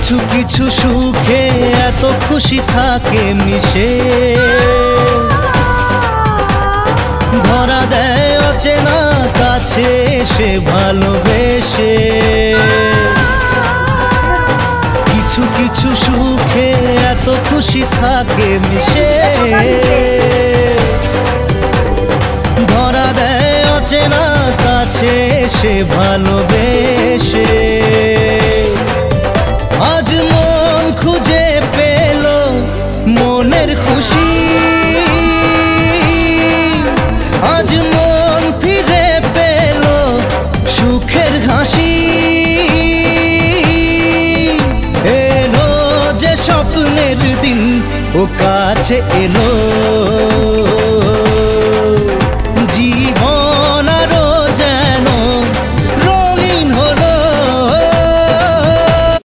কিছু কিছু সুখে এত খুশি থাকে মিশে, ধরা দেয় অচেনা কাছে এসে ভালোবেসে। কিছু কিছু সুখে এত খুশি থাকে মিশে, ধরা দেয় অচেনা কাছে এসে ভালোবেসে। আজ মন খুঁজে পেল মনের খুশি, আজ মন ফিরে পেল সুখের হাসি। এলো যে স্বপ্নের দিন ও কাছে এলো।